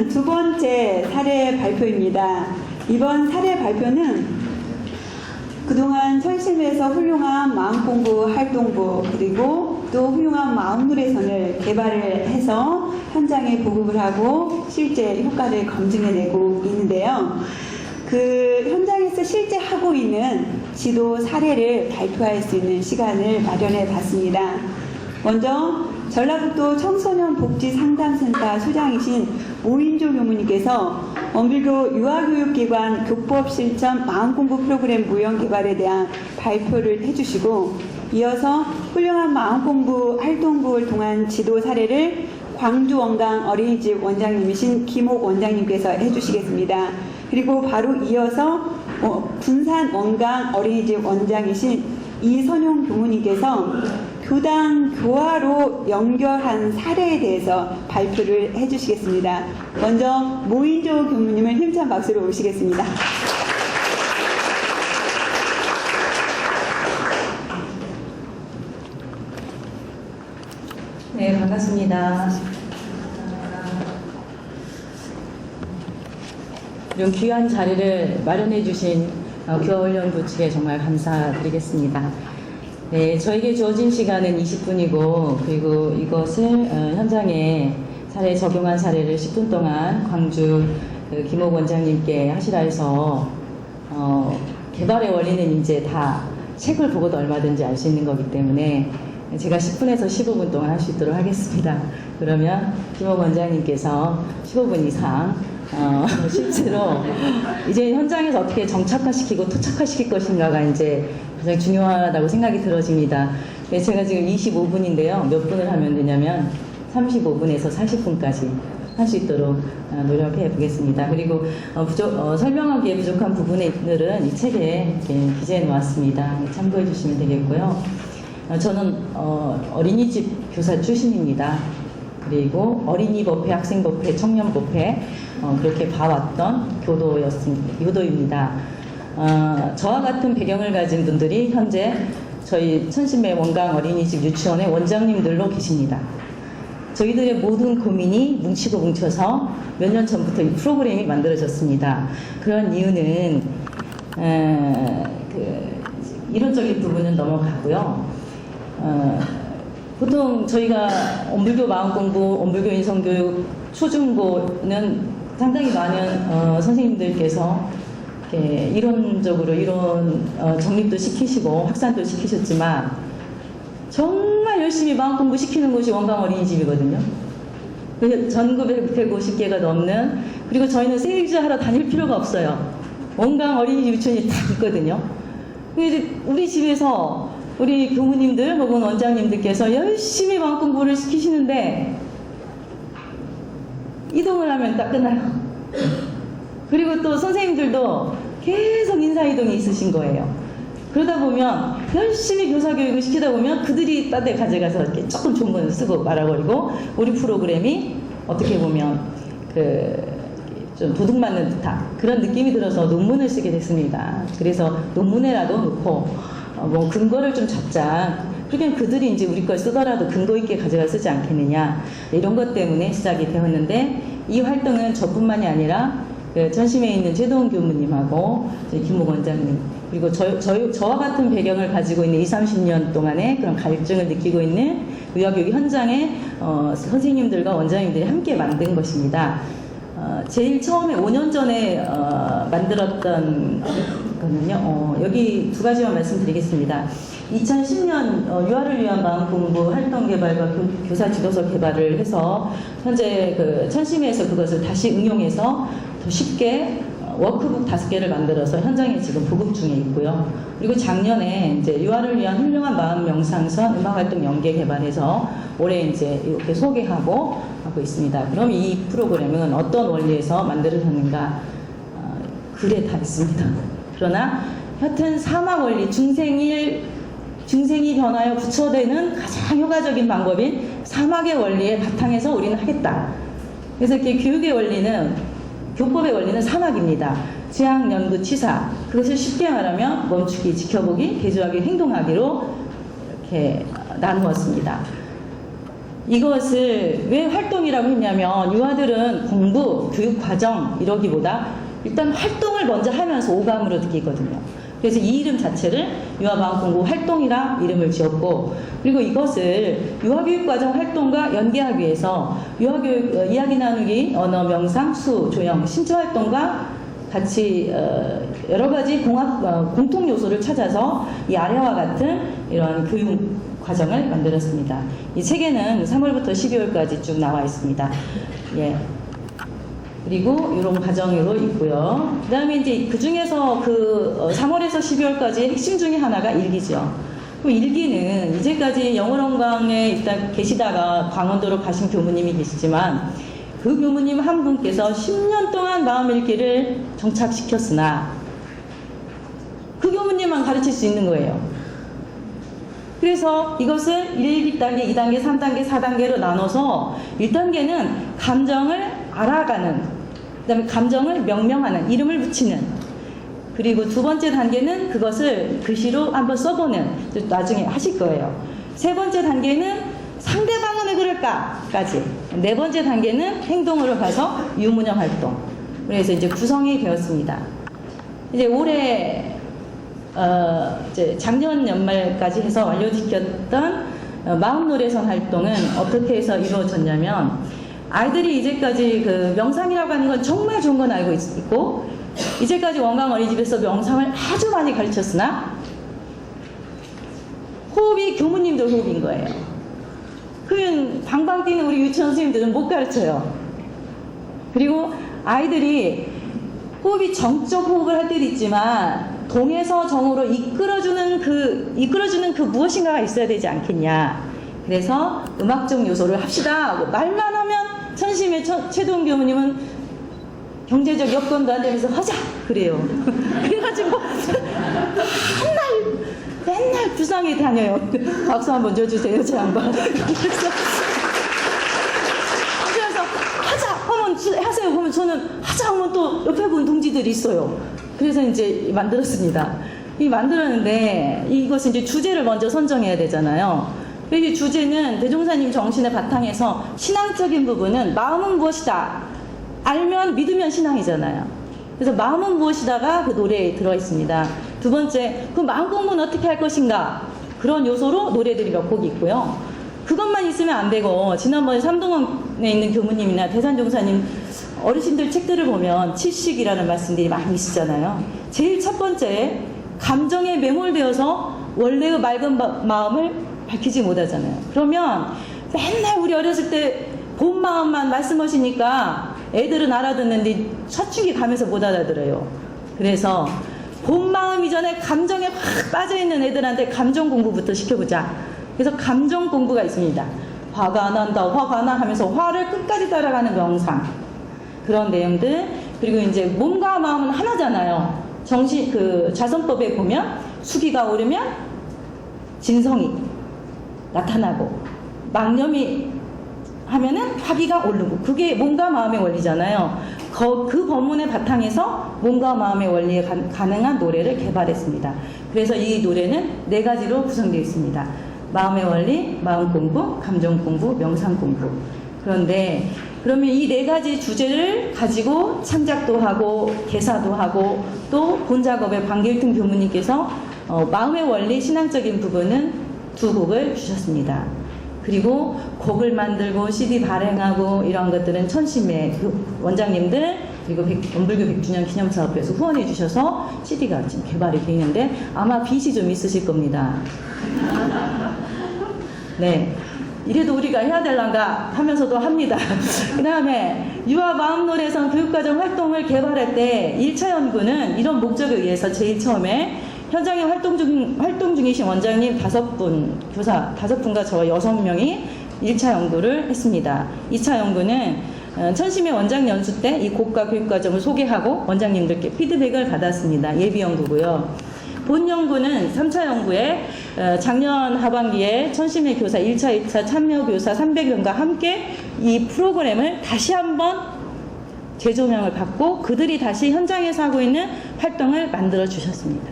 오늘은 두 번째 사례 발표입니다. 이번 사례 발표는 그동안 천심에서 훌륭한 마음공부 활동부 그리고 또 훌륭한 마음노래선을 개발을 해서 현장에 보급을 하고 실제 효과를 검증해내고 있는데요. 그 현장에서 실제 하고 있는 지도 사례를 발표할 수 있는 시간을 마련해 봤습니다. 먼저 전라북도 청소년복지상담센터 소장이신 오인조 교무님께서 원불교 유아교육기관 교법실천 마음공부 프로그램 모형 개발에 대한 발표를 해주시고 이어서 훌륭한 마음공부 활동부를 통한 지도 사례를 광주 원강 어린이집 원장님이신 김옥 원장님께서 해주시겠습니다. 그리고 바로 이어서 군산 원강 어린이집 원장이신 이선용 교무님께서 교당 교화로 연결한 사례에 대해서 발표를 해주시겠습니다. 먼저 모인조 교무님을 힘찬 박수로 모시겠습니다. 네, 반갑습니다. 이런 귀한 자리를 마련해 주신 교화훈련부 측에 정말 감사드리겠습니다. 네, 저에게 주어진 시간은 20분이고 그리고 이것을 현장에 사례 적용한 사례를 10분 동안 광주 김옥 원장님께 하시라 해서 개발의 원리는 이제 다 책을 보고도 얼마든지 알 수 있는 거기 때문에 제가 10분에서 15분 동안 할 수 있도록 하겠습니다. 그러면 김옥 원장님께서 15분 이상 실제로 이제 현장에서 어떻게 정착화시키고 토착화시킬 것인가가 이제 가장 중요하다고 생각이 들어집니다. 제가 지금 25분인데요. 몇 분을 하면 되냐면 35분에서 40분까지 할 수 있도록 노력해 보겠습니다. 그리고 설명하기에 부족한 부분들은 이 책에 이렇게 기재해 놓았습니다. 참고해 주시면 되겠고요. 저는 어린이집 교사 출신입니다. 그리고 어린이법회, 학생법회, 청년법회 그렇게 봐왔던 교도입니다. 저와 같은 배경을 가진 분들이 현재 저희 천신매 원강 어린이집 유치원의 원장님들로 계십니다. 저희들의 모든 고민이 뭉치고 뭉쳐서 몇 년 전부터 이 프로그램이 만들어졌습니다. 그런 이유는 이론적인 부분은 넘어가고요. 보통 저희가 원불교 마음공부, 원불교 인성교육, 초중고는 상당히 많은 선생님들께서 이론적으로 이론 정립도 시키시고 확산도 시키셨지만 정말 열심히 마음공부 시키는 곳이 원강 어린이집이거든요. 전국에 150개가 넘는, 그리고 저희는 세일즈 하러 다닐 필요가 없어요. 원강 어린이집 유치원이 다 있거든요. 우리 집에서 우리 교무님들 혹은 원장님들께서 열심히 마음공부를 시키시는데 이동을 하면 딱 끝나요. 그리고 또 선생님들도 계속 인사이동이 있으신 거예요. 그러다 보면 열심히 교사교육을 시키다 보면 그들이 딴 데 가져가서 이렇게 조금 좋은 건 쓰고 말아버리고 우리 프로그램이 어떻게 보면 좀 도둑맞는 듯한 그런 느낌이 들어서 논문을 쓰게 됐습니다. 그래서 논문에라도 놓고 뭐 근거를 좀 잡자. 그러니까 그들이 이제 우리 걸 쓰더라도 근거 있게 가져가 쓰지 않겠느냐. 이런 것 때문에 시작이 되었는데 이 활동은 저뿐만이 아니라 천심에 있는 최동훈 교무님하고 김옥 원장님 그리고 저와 같은 배경을 가지고 있는 20, 30년 동안의 그런 갈증을 느끼고 있는 의학교육 현장의 선생님들과 원장님들이 함께 만든 것입니다. 제일 처음에 5년 전에 만들었던 거는요. 여기 두 가지만 말씀드리겠습니다. 2010년 유아를 위한 마음공부 활동개발과 교사 지도서 개발을 해서 현재 천심에서 그것을 다시 응용해서 더 쉽게 워크북 5개를 만들어서 현장에 지금 보급 중에 있고요. 그리고 작년에 이제 유아를 위한 훌륭한 마음 명상선 음악활동 연계 개발해서 올해 이제 이렇게 소개하고 하고 있습니다. 그럼 이 프로그램은 어떤 원리에서 만들어졌는가? 글에 다 있습니다. 그러나 하여튼 사막 원리, 중생이 변하여 부처되는 가장 효과적인 방법인 사막의 원리의 바탕에서 우리는 하겠다. 그래서 이렇게 교육의 원리는 교법의 원리는 사막입니다. 지향, 연구, 치사. 그것을 쉽게 말하면 멈추기, 지켜보기, 개조하기, 행동하기로 이렇게 나누었습니다. 이것을 왜 활동이라고 했냐면 유아들은 공부, 교육 과정 이러기보다 일단 활동을 먼저 하면서 오감으로 느끼거든요. 그래서 이 이름 자체를 유아마음공부 활동이라 이름을 지었고, 그리고 이것을 유아교육과정 활동과 연계하기 위해서 유아교육 이야기 나누기, 언어, 명상, 수, 조형, 신체활동과 같이 여러 가지 공통 요소를 찾아서 이 아래와 같은 이런 교육 과정을 만들었습니다. 이 책에는 3월부터 12월까지 쭉 나와 있습니다. 예. 그리고 이런 과정으로 있고요. 그 다음에 이제 그 중에서 3월에서 12월까지 핵심 중에 하나가 일기죠. 그 일기는 이제까지 영월원광에 일단 계시다가 강원도로 가신 교무님이 계시지만 그 교무님 한 분께서 10년 동안 마음일기를 정착시켰으나 그 교무님만 가르칠 수 있는 거예요. 그래서 이것을 1, 2단계, 2단계, 3단계, 4단계로 나눠서 1단계는 감정을 알아가는, 그 다음에 감정을 명명하는, 이름을 붙이는, 그리고 두 번째 단계는 그것을 글씨로 한번 써보는, 나중에 하실 거예요. 세 번째 단계는 상대방은 왜 그럴까까지. 네 번째 단계는 행동으로 가서 유문형 활동. 그래서 이제 구성이 되었습니다. 이제 올해 이제 작년 연말까지 해서 완료시켰던 마음노래선 활동은 어떻게 해서 이루어졌냐면, 아이들이 이제까지 그 명상이라고 하는 건 정말 좋은 건 알고 있고, 이제까지 원광 어린이집에서 명상을 아주 많이 가르쳤으나 호흡이 교무님들 호흡인 거예요. 그러면 방방 뛰는 우리 유치원 선생님들은 못 가르쳐요. 그리고 아이들이 호흡이 정적 호흡을 할 때도 있지만 동에서 정으로 이끌어주는 그 무엇인가가 있어야 되지 않겠냐. 그래서 음악적 요소를 합시다 하고 말만 하면 천심의 최동 교무님은 경제적 여건도 안 되면서 하자 그래요. 그래가지고 맨날 부상에 다녀요. 박수 한번 줘주세요, 제 양반. 그래서 하자 하면 하세요. 그러면 저는 하자 하면 또 옆에 본 동지들이 있어요. 그래서 이제 만들었습니다. 만들었는데 이것은 이제 주제를 먼저 선정해야 되잖아요. 이 주제는 대종사님 정신의 바탕에서 신앙적인 부분은 마음은 무엇이다. 알면 믿으면 신앙이잖아요. 그래서 마음은 무엇이다가 그 노래에 들어 있습니다. 두 번째, 그 마음 공부는 어떻게 할 것인가. 그런 요소로 노래들이 몇 곡이 있고요. 그것만 있으면 안 되고, 지난번에 삼동원에 있는 교무님이나 대산종사님 어르신들 책들을 보면 칠식이라는 말씀들이 많이 있으잖아요. 제일 첫 번째, 감정에 매몰되어서 원래의 맑은 마음을 밝히지 못하잖아요. 그러면 맨날 우리 어렸을 때 본 마음만 말씀하시니까 애들은 알아듣는데 사춘기 가면서 못 알아들어요. 그래서 본 마음 이전에 감정에 확 빠져있는 애들한테 감정 공부부터 시켜보자. 그래서 감정 공부가 있습니다. 화가 난다, 화가 나 하면서 화를 끝까지 따라가는 명상. 그런 내용들. 그리고 이제 몸과 마음은 하나잖아요. 자선법에 보면 수기가 오르면 진성이 나타나고, 망념이 하면은 화기가 오르고, 그게 몸과 마음의 원리잖아요. 그 법문의 바탕에서 몸과 마음의 원리에 가능한 노래를 개발했습니다. 그래서 이 노래는 4가지로 구성되어 있습니다. 마음의 원리, 마음 공부, 감정 공부, 명상 공부. 그런데 그러면 이 4가지 주제를 가지고 창작도 하고 개사도 하고 또 본작업에 방길등 교무님께서 마음의 원리 신앙적인 부분은 2곡을 주셨습니다. 그리고 곡을 만들고 CD 발행하고 이런 것들은 천심의 원장님들 그리고 원불교 100주년 기념사업에서 후원해 주셔서 CD가 지금 개발이 되어 있는데 아마 빚이 좀 있으실 겁니다. 네. 이래도 우리가 해야 될란가 하면서도 합니다. 그 다음에 유아 마음노래선 교육과정 활동을 개발할 때 1차 연구는 이런 목적에 의해서 제일 처음에 현장에 활동 중이신 원장님 5분, 교사 5분과 저 6명이 1차 연구를 했습니다. 2차 연구는 천심의 원장 연수 때 이 곡과 교육과정을 소개하고 원장님들께 피드백을 받았습니다. 예비 연구고요. 본 연구는 3차 연구에 작년 하반기에 천심의 교사 1차, 2차 참여 교사 300명과 함께 이 프로그램을 다시 한번 재조명을 받고 그들이 다시 현장에서 하고 있는 활동을 만들어 주셨습니다.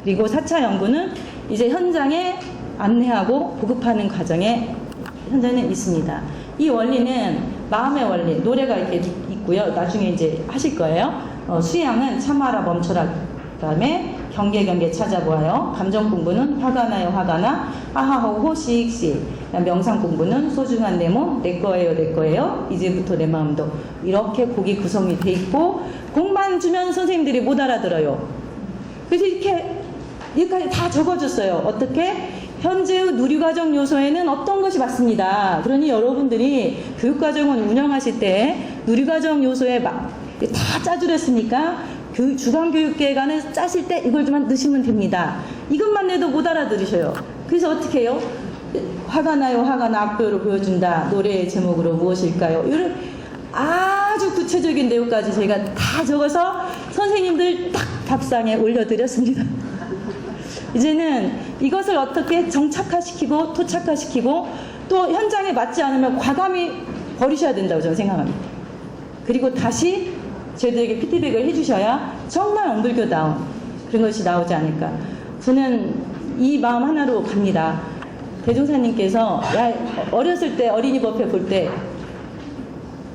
그리고 4차 연구는 이제 현장에 안내하고 보급하는 과정에 현장에는 있습니다. 이 원리는 마음의 원리, 노래가 이렇게 있고요. 나중에 이제 하실 거예요. 수양은 참아라 멈춰라, 그다음에 경계 찾아보아요. 감정 공부는 화가 나요 화가 나, 하하호호 시익시. 명상 공부는 소중한 내 몸 내 거예요 이제부터 내 마음도. 이렇게 곡이 구성이 돼 있고 곡만 주면 선생님들이 못 알아들어요. 그래서 이렇게 여기까지 다 적어줬어요. 어떻게? 현재의 누리과정 요소에는 어떤 것이 맞습니다. 그러니 여러분들이 교육과정을 운영하실 때 누리과정 요소에 다 짜주렸으니까 주간교육계획안을 짜실 때 이걸 좀 넣으시면 됩니다. 이것만 내도 못 알아들으셔요. 그래서 어떻게 해요? 화가 나요 화가 나 악보로 보여준다. 노래의 제목으로 무엇일까요? 이런 아주 구체적인 내용까지 저희가 다 적어서 선생님들 딱 밥상에 올려드렸습니다. 이제는 이것을 어떻게 정착화시키고 토착화시키고 또 현장에 맞지 않으면 과감히 버리셔야 된다고 저는 생각합니다. 그리고 다시 저희들에게 피드백을 해주셔야 정말 엄불교다운 그런 것이 나오지 않을까. 저는 이 마음 하나로 갑니다. 대종사님께서 어렸을 때 어린이 법회 볼 때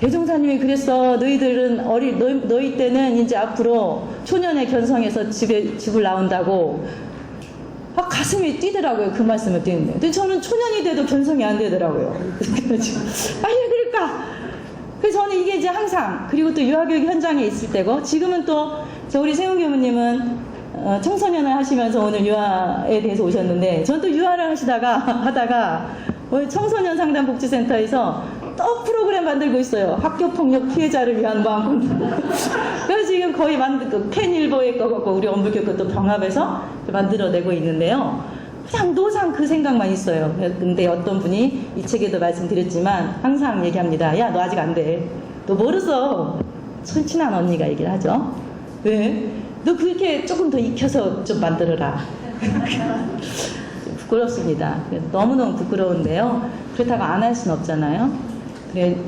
대종사님이 그랬어. 너희들은 너희 때는 이제 앞으로 초년의 견성에서 집을 나온다고. 가슴이 뛰더라고요. 그 말씀을 듣는데. 근데 저는 초년이 돼도 견성이 안 되더라고요. 아니 그럴까? 그래서 저는 이게 이제 항상, 그리고 또 유아교육 현장에 있을 때고, 지금은 또 우리 세훈 교무님은 청소년을 하시면서 오늘 유아에 대해서 오셨는데, 저는 또 유아를 하다가 청소년 상담복지센터에서 또 프로그램 만들고 있어요. 학교폭력 피해자를 위한 마음 공부. 그래서 지금 거의 캔일보의 거 갖고 우리 엄불교 것도 병합해서 만들어내고 있는데요. 그냥 노상 그 생각만 있어요. 근데 어떤 분이 이 책에도 말씀드렸지만 항상 얘기합니다. 야, 너 아직 안 돼. 너 모르서. 친한 언니가 얘기를 하죠. 왜? 너 그렇게 조금 더 익혀서 좀 만들어라. 부끄럽습니다. 너무너무 부끄러운데요. 그렇다고 안 할 수는 없잖아요.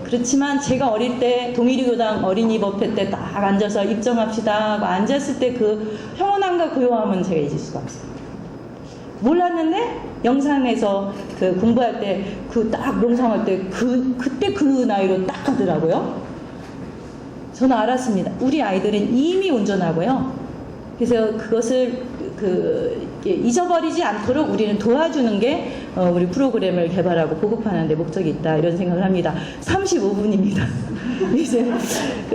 그렇지만 제가 어릴 때 동일교당 어린이 법회 때 딱 앉아서 입정합시다 하고 앉았을 때 그 평온함과 고요함은 제가 잊을 수가 없어요. 몰랐는데 영상에서 그 공부할 때 그 딱 명상할 때 그때 그 나이로 딱 하더라고요. 저는 알았습니다. 우리 아이들은 이미 온전하고요. 그래서 그것을 잊어버리지 않도록 우리는 도와주는 게 우리 프로그램을 개발하고 보급하는 데 목적이 있다, 이런 생각을 합니다. 35분입니다. 이제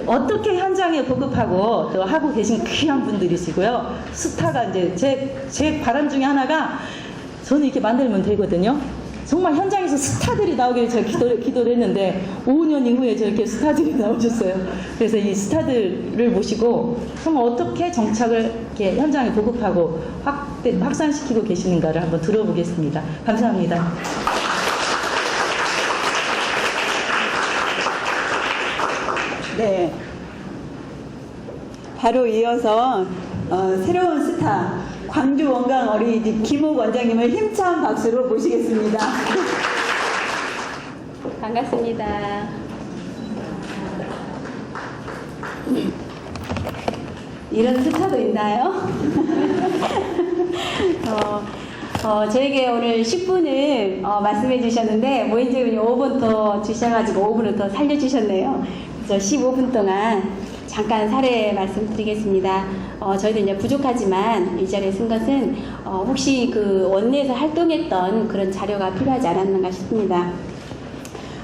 어떻게 현장에 보급하고 또 하고 계신 귀한 분들이시고요. 스타가 이제 제 바람 중에 하나가 저는 이렇게 만들면 되거든요. 정말 현장에서 스타들이 나오기를 제가 기도를 했는데 5년 이후에 저렇게 스타들이 나오셨어요. 그래서 이 스타들을 모시고 정말 어떻게 정착을 이렇게 현장에 보급하고 확산시키고 계시는가를 한번 들어보겠습니다. 감사합니다. 네. 바로 이어서 새로운 스타 광주 원광 어린이집 김옥 원장님을 힘찬 박수로 모시겠습니다. 반갑습니다. 이런 스타도 있나요? 저에게 오늘 10분을 말씀해 주셨는데 모인재분이 5분 더 주셔가지고 5분을 더 살려주셨네요. 그래서 15분 동안 잠깐 사례 말씀드리겠습니다. 저희들 이제 부족하지만 이 자리에 쓴 것은 혹시 그 원내에서 활동했던 그런 자료가 필요하지 않았는가 싶습니다.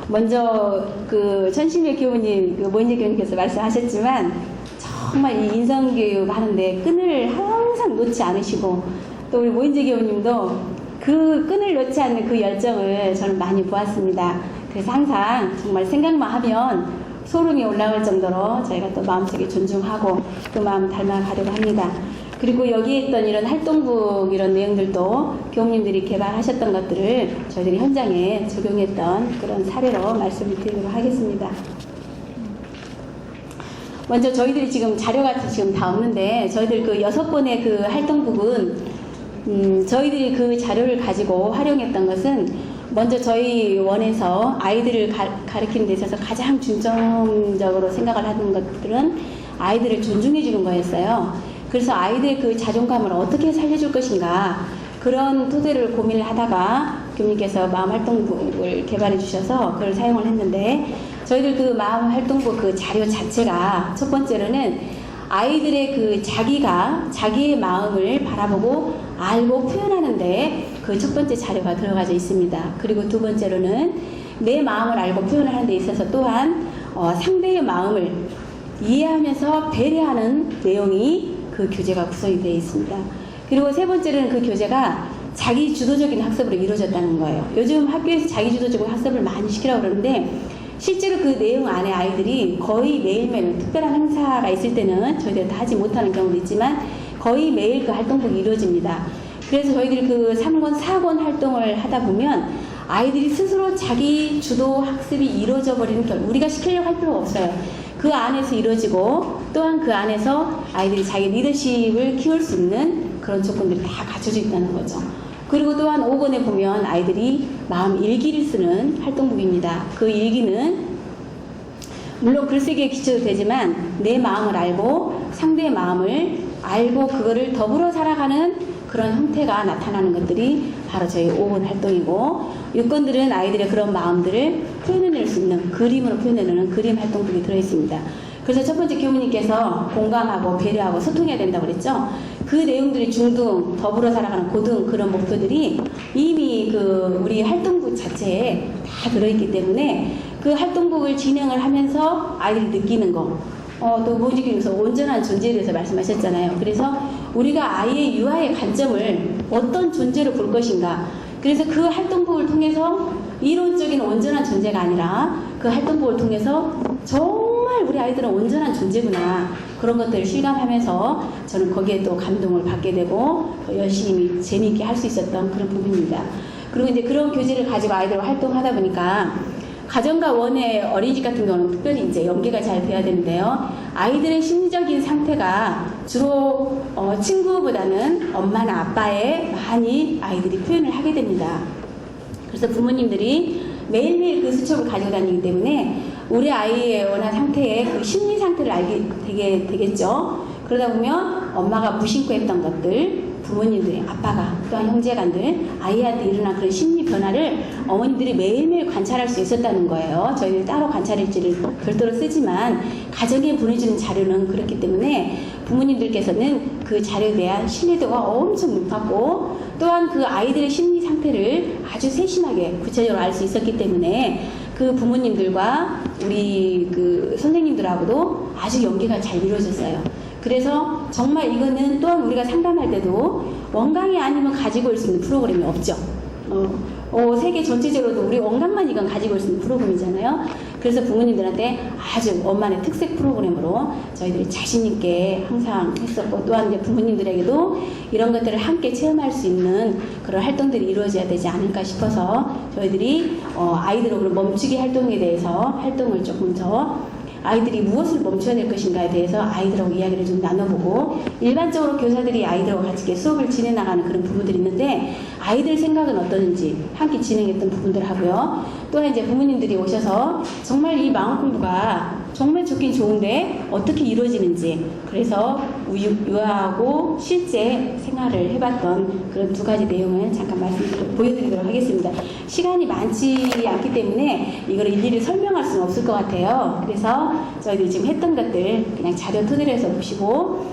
먼저 그 천심의 교우님, 그 모인재 교우님께서 말씀하셨지만 정말 이 인성교육 하는데 끈을 항상 놓지 않으시고 또 우리 모인재 교우님도 그 끈을 놓지 않는 그 열정을 저는 많이 보았습니다. 그래서 항상 정말 생각만 하면 소름이 올라올 정도로 저희가 또 마음속에 존중하고 그 마음 닮아가려고 합니다. 그리고 여기에 있던 이런 활동북 이런 내용들도 교우님들이 개발하셨던 것들을 저희들이 현장에 적용했던 그런 사례로 말씀을 드리도록 하겠습니다. 먼저 저희들이 지금 자료가 지금 다 없는데 저희들 그 6권의 그 활동북은 저희들이 그 자료를 가지고 활용했던 것은 먼저 저희 원에서 아이들을 가르치는 데 있어서 가장 중점적으로 생각을 하는 것들은 아이들을 존중해 주는 거였어요. 그래서 아이들의 그 자존감을 어떻게 살려줄 것인가 그런 토대를 고민을 하다가 교수님께서 마음활동북을 개발해 주셔서 그걸 사용을 했는데 저희들 그 마음활동북 그 자료 자체가 첫 번째로는 아이들의 그 자기의 마음을 바라보고 알고 표현하는데 그 첫 번째 자료가 들어가져 있습니다. 그리고 두 번째로는 내 마음을 알고 표현하는 데 있어서 또한 상대의 마음을 이해하면서 배려하는 내용이 그 교재가 구성이 되어 있습니다. 그리고 세 번째로는 그 교재가 자기 주도적인 학습으로 이루어졌다는 거예요. 요즘 학교에서 자기 주도적인 학습을 많이 시키라고 그러는데 실제로 그 내용 안에 아이들이 거의 매일매일 특별한 행사가 있을 때는 저희들 다 하지 못하는 경우도 있지만 거의 매일 그 활동복이 이루어집니다. 그래서 저희들이 그 3권, 4권 활동을 하다 보면 아이들이 스스로 자기 주도 학습이 이루어져 버리는 경우 우리가 시키려고 할 필요가 없어요. 그 안에서 이루어지고 또한 그 안에서 아이들이 자기 리더십을 키울 수 있는 그런 조건들이 다 갖춰져 있다는 거죠. 그리고 또한 5권에 보면 아이들이 마음 일기를 쓰는 활동북입니다. 그 일기는 물론 글쓰기에 기초도 되지만 내 마음을 알고 상대의 마음을 알고 그거를 더불어 살아가는 그런 형태가 나타나는 것들이 바로 저희 5권 활동이고 6권들은 아이들의 그런 마음들을 표현해낼 수 있는 그림으로 표현해내는 그림 활동북이 들어있습니다. 그래서 첫 번째 교무님께서 공감하고 배려하고 소통해야 된다고 그랬죠. 그 내용들이 중등, 더불어 살아가는 고등 그런 목표들이 이미 그 우리 활동북 자체에 다 들어있기 때문에 그 활동북을 진행을 하면서 아이들이 느끼는 거 또 모집교육에서 온전한 존재에 대해서 말씀하셨잖아요. 그래서 우리가 아이의 유아의 관점을 어떤 존재로 볼 것인가. 그래서 그 활동법을 통해서 이론적인 온전한 존재가 아니라 그 활동법을 통해서 정말 우리 아이들은 온전한 존재구나. 그런 것들을 실감하면서 저는 거기에 또 감동을 받게 되고 더 열심히 재미있게 할 수 있었던 그런 부분입니다. 그리고 이제 그런 교재를 가지고 아이들과 활동하다 보니까 가정과 원의 어린이집 같은 경우는 특별히 이제 연계가 잘 돼야 되는데요. 아이들의 심리적인 상태가 주로 친구보다는 엄마나 아빠에 많이 아이들이 표현을 하게 됩니다. 그래서 부모님들이 매일매일 그 수첩을 가지고 다니기 때문에 우리 아이의 원한 상태의 그 심리 상태를 알게 되겠죠. 그러다 보면 엄마가 무심코 했던 것들, 부모님들이 아빠가 또한 형제간들 아이한테 일어난 그런 심리 변화를 어머님들이 매일매일 관찰할 수 있었다는 거예요. 저희는 따로 관찰일지를 별도로 쓰지만 가정에 보내주는 자료는 그렇기 때문에 부모님들께서는 그 자료에 대한 신뢰도가 엄청 높았고 또한 그 아이들의 심리 상태를 아주 세심하게 구체적으로 알 수 있었기 때문에 그 부모님들과 우리 그 선생님들하고도 아주 연계가 잘 이루어졌어요. 그래서 정말 이거는 또한 우리가 상담할 때도 원강이 아니면 가지고 올 수 있는 프로그램이 없죠. 세계 전체적으로도 우리 원강만 이건 가지고 올 수 있는 프로그램이잖아요. 그래서 부모님들한테 아주 엄마의 특색 프로그램으로 저희들이 자신있게 항상 했었고 또한 이제 부모님들에게도 이런 것들을 함께 체험할 수 있는 그런 활동들이 이루어져야 되지 않을까 싶어서 저희들이 아이들하고 멈추기 활동에 대해서 활동을 조금 더 아이들이 무엇을 멈춰야 될 것인가에 대해서 아이들하고 이야기를 좀 나눠보고 일반적으로 교사들이 아이들하고 같이 이렇게 수업을 진행나가는 그런 부분들이 있는데 아이들 생각은 어떠는지 함께 진행했던 부분들 하고요. 또한 이제 부모님들이 오셔서 정말 이 마음 공부가 정말 좋긴 좋은데 어떻게 이루어지는지 그래서 유아하고 실제 생활을 해봤던 그런 두 가지 내용을 잠깐 보여드리도록 하겠습니다. 시간이 많지 않기 때문에 이걸 일일이 설명할 수는 없을 것 같아요. 그래서 저희들이 지금 했던 것들 그냥 자료 토대로 해서 보시고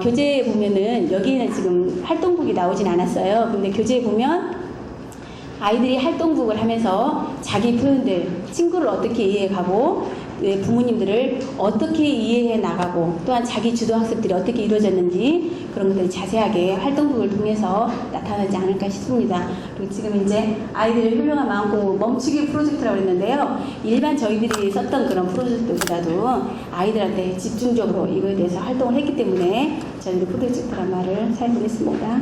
교재에 보면은 여기에는 지금 활동북이 나오진 않았어요. 근데 교재에 보면 아이들이 활동북을 하면서 자기 표현들, 친구를 어떻게 이해가고 부모님들을 어떻게 이해해 나가고 또한 자기 주도 학습들이 어떻게 이루어졌는지 그런 것들이 자세하게 활동북을 통해서 나타나지 않을까 싶습니다. 그리고 지금 이제 아이들의 훌륭한 마음공부 멈추기 프로젝트라고 했는데요. 일반 저희들이 썼던 그런 프로젝트보다도 아이들한테 집중적으로 이거에 대해서 활동을 했기 때문에 저희들이 프로젝트란 말을 사용했습니다.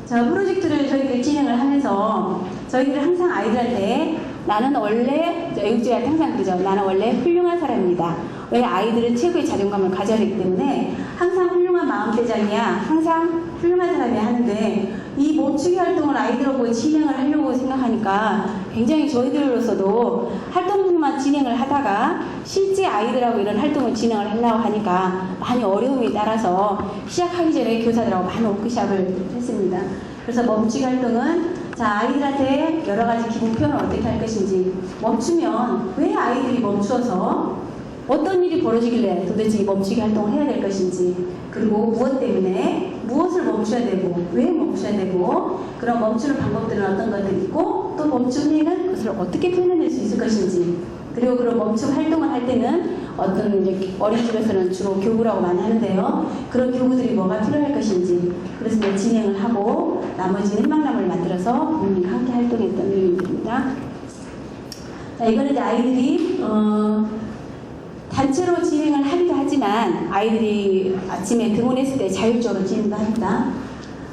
저 프로젝트를 저희들이 진행을 하면서 저희들이 항상 아이들한테 나는 원래 애국주의한테 항상 그러죠. 나는 원래 훌륭한 사람입니다. 왜 아이들은 최고의 자존감을 가져야 하기 때문에 항상 훌륭한 마음대장이야. 항상 훌륭한 사람이야 하는데 이 멈추기 활동을 아이들하고 진행을 하려고 생각하니까 굉장히 저희들로서도 활동만 진행을 하다가 실제 아이들하고 이런 활동을 진행을 하려고 하니까 많이 어려움이 따라서 시작하기 전에 교사들하고 많은 워크숍을 했습니다. 그래서 멈추기 활동은 자, 아이들한테 여러 가지 기분 표현을 어떻게 할 것인지, 멈추면 왜 아이들이 멈추어서 어떤 일이 벌어지길래 도대체 이 멈추기 활동을 해야 될 것인지, 그리고 무엇 때문에 무엇을 멈춰야 되고 왜 멈춰야 되고, 그런 멈추는 방법들은 어떤 것들이 있고, 또 멈춘 후에는 그것을 어떻게 표현해낼 수 있을 것인지, 그리고 그런 멈춤 활동을 할 때는 어떤 이제 어린이집에서는 주로 교구라고 많이 하는데요. 그런 교구들이 뭐가 필요할 것인지, 그래서 이제 진행을 하고 나머지는 희망남을 만들어서 부모님과 함께 활동했던 내용입니다. 자, 이거는 이제 아이들이 단체로 진행을 하기도 하지만 아이들이 아침에 등원했을 때 자율적으로 진행도 합니다.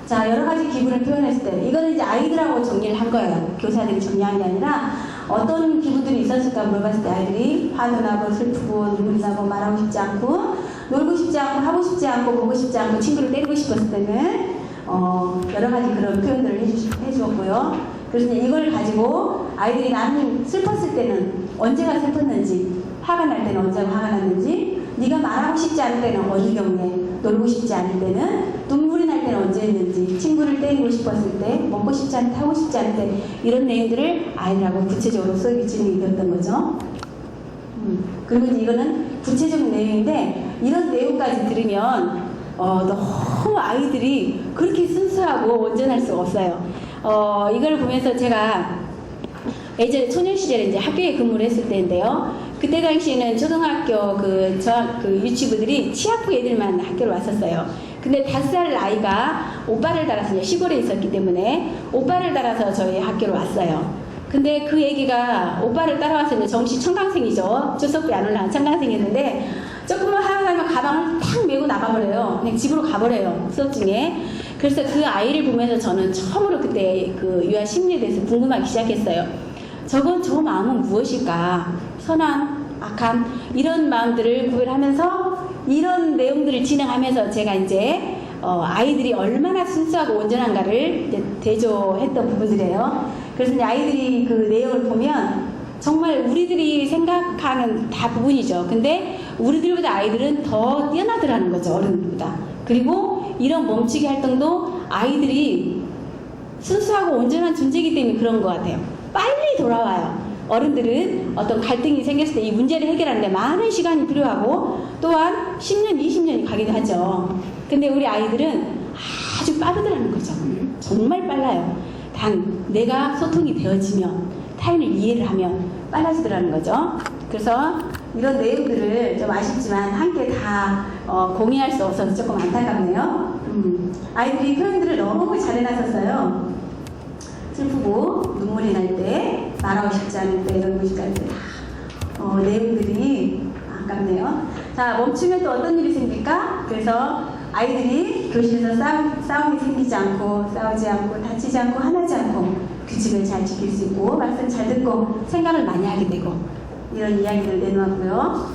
자, 여러 가지 기분을 표현했을 때 이거는 이제 아이들하고 정리를 한 거예요. 교사들이 정리한 게 아니라 어떤 기분들이 있었을까 물어봤을 때 아이들이 화도 나고 슬프고 눈물이 나고 말하고 싶지 않고 놀고 싶지 않고 하고 싶지 않고 보고 싶지 않고 친구를 때리고 싶었을 때는 여러 가지 그런 표현들을 해주었고요. 그래서 이제 이걸 가지고 아이들이 나는 슬펐을 때는 언제가 슬펐는지, 화가 날 때는 언제가 화가 났는지, 네가 말하고 싶지 않을 때는 어느 경우에, 놀고 싶지 않을 때는, 눈물이 날 때는 언제였는지, 친구를 때리고 싶었을 때, 먹고 싶지 않을 때, 하고 싶지 않을 때, 이런 내용들을 아이들하고 구체적으로 수업이 진행이 되었던 거죠. 그리고 이제 이거는 구체적인 내용인데 이런 내용까지 들으면 너무 아이들이 그렇게 순수하고 온전할 수가 없어요. 이걸 보면서 제가 예전에 소년 시절에 이제 학교에 근무를 했을 때인데요. 그때 당시에는 초등학교 그 유치부들이 치학부 애들만 학교를 왔었어요. 근데 5살 아이가 오빠를 따라서 이제 시골에 있었기 때문에 오빠를 따라서 저희 학교로 왔어요. 근데 그 애기가 오빠를 따라와서 이제 정시 청강생이죠. 조석부에 안 올라간 청강생이었는데 조금만 하고 나면 가방을 탁 메고 나가버려요. 그냥 집으로 가버려요. 수업 중에. 그래서 그 아이를 보면서 저는 처음으로 그때 그 유아 심리에 대해서 궁금하기 시작했어요. 저 마음은 무엇일까? 선함, 악함, 이런 마음들을 구별하면서 이런 내용들을 진행하면서 제가 이제 아이들이 얼마나 순수하고 온전한가를 이제 대조했던 부분들이에요. 그래서 이제 아이들이 그 내용을 보면 정말 우리들이 생각하는 다 부분이죠. 근데 우리들보다 아이들은 더 뛰어나더라는 거죠. 어른들보다. 그리고 이런 멈추기 활동도 아이들이 순수하고 온전한 존재이기 때문에 그런 것 같아요. 빨리 돌아와요. 어른들은 어떤 갈등이 생겼을 때 이 문제를 해결하는데 많은 시간이 필요하고 또한 10년, 20년이 가기도 하죠. 근데 우리 아이들은 아주 빠르더라는 거죠. 정말 빨라요. 단 내가 소통이 되어지면, 타인을 이해를 하면 빨라지더라는 거죠. 그래서 이런 내용들을 좀 아쉽지만 함께 다 공유할 수 없어서 조금 안타깝네요. 아이들이 표현들을 너무 잘 해놨었어요. 슬프고 눈물이 날 때, 말하고 싶지 않을 때, 이러고 싶지 않을 때 다 내용들이 아깝네요. 자, 멈추면 또 어떤 일이 생길까? 그래서 아이들이 교실에서 싸움이 생기지 않고, 싸우지 않고, 다치지 않고, 화나지 않고 규칙을 잘 지킬 수 있고, 말씀 잘 듣고 생각을 많이 하게 되고, 이런 이야기를 내놓았고요.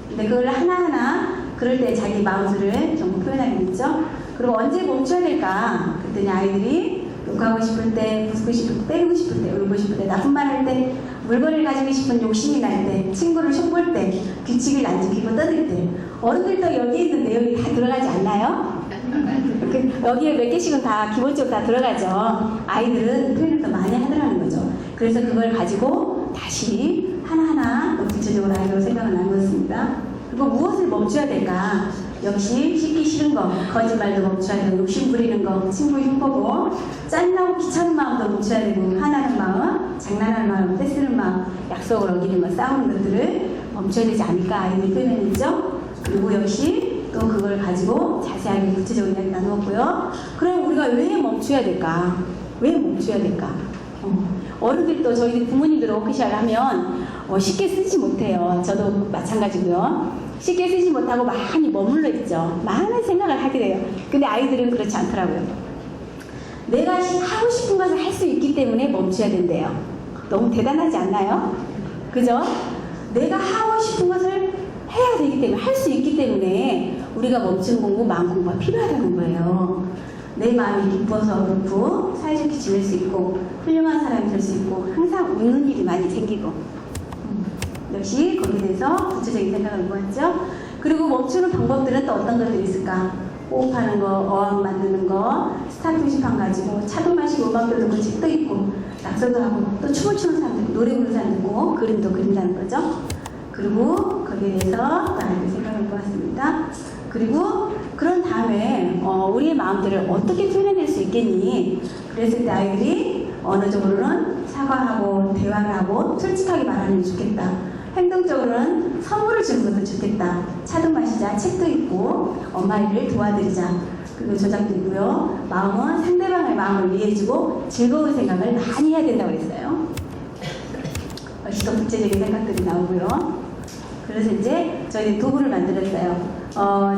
근데 그걸 하나하나 그럴 때 자기 마음을 전부 표현하게 됐죠. 그리고 언제 멈춰야 될까? 그랬더니 아이들이 욕하고 싶을 때, 부수고 싶을 때, 때리고 싶을 때, 울고 싶을 때, 나쁜 말 할 때, 물건을 가지고 싶은 욕심이 날 때, 친구를 흉볼 때, 규칙을 안 지키고 떠들 때, 어른들도 여기에 있는 내용이 다 들어가지 않나요? 여기에 몇 개씩은 다 기본적으로 다 들어가죠. 아이들은 표현을 더 많이 하더라는 거죠. 그래서 그걸 가지고 다시 하나하나 더 구체적으로 하려고 생각을 나누었습니다. 그리고 무엇을 멈춰야 될까? 역시 씻기 싫은 거, 거짓말도 멈춰야 되고, 욕심 부리는 거, 친구 흉보고, 짜증나고 귀찮은 마음도 멈춰야 되고, 화나는 마음, 장난하는 마음, 떼쓰는 마음, 약속을 어기는 거, 싸우는 것들을 멈춰야 되지 않을까 아이들 표현했죠. 그리고 역시 또 그걸 가지고 자세하게 구체적으로 이야기 나누었고요. 그럼 우리가 왜 멈춰야 될까? 왜 멈춰야 될까? 어른들도 저희 부모님들 워크숍을 하면 쉽게 쓰지 못해요. 저도 마찬가지고요. 쉽게 쓰지 못하고 많이 머물러 있죠. 많은 생각을 하게 돼요. 근데 아이들은 그렇지 않더라고요. 내가 하고 싶은 것을 할 수 있기 때문에 멈춰야 된대요. 너무 대단하지 않나요? 그죠? 내가 하고 싶은 것을 해야 되기 때문에, 할 수 있기 때문에 우리가 멈춘 공부, 마음 공부가 필요하다는 거예요. 내 마음이 기뻐서 그렇고 사이좋게 지낼 수 있고 훌륭한 사람이 될 수 있고 항상 웃는 일이 많이 생기고 역시 거기에 대해서 구체적인 생각을 모았죠. 그리고 멈추는 방법들은 또 어떤 것들이 있을까? 호흡하는 거, 어항 만드는 거, 스타 표시판 가지고 차도 마시고 음악도 듣고 책도 읽고 낙서도 하고 또 춤을 추는 사람도 있고 노래 부르는 사람도 있고 그림도 그린다는 거죠. 그리고 거기에 대해서 또 아이들 생각을 모았습니다. 그리고 그런 다음에 우리의 마음들을 어떻게 표현해낼 수 있겠니? 그랬을 때 아이들이 어느 정도는 사과하고 대화를 하고 솔직하게 말하는 게 좋겠다. 행동적으로는 선물을 주는 것도 좋겠다. 차도 마시자, 책도 읽고 엄마 일을 도와드리자. 그리고 조작도 있고요. 마음은 상대방의 마음을 이해해주고 즐거운 생각을 많이 해야 된다고 했어요. 역시 더 구체적인 생각들이 나오고요. 그래서 이제 저희 도구를 만들었어요.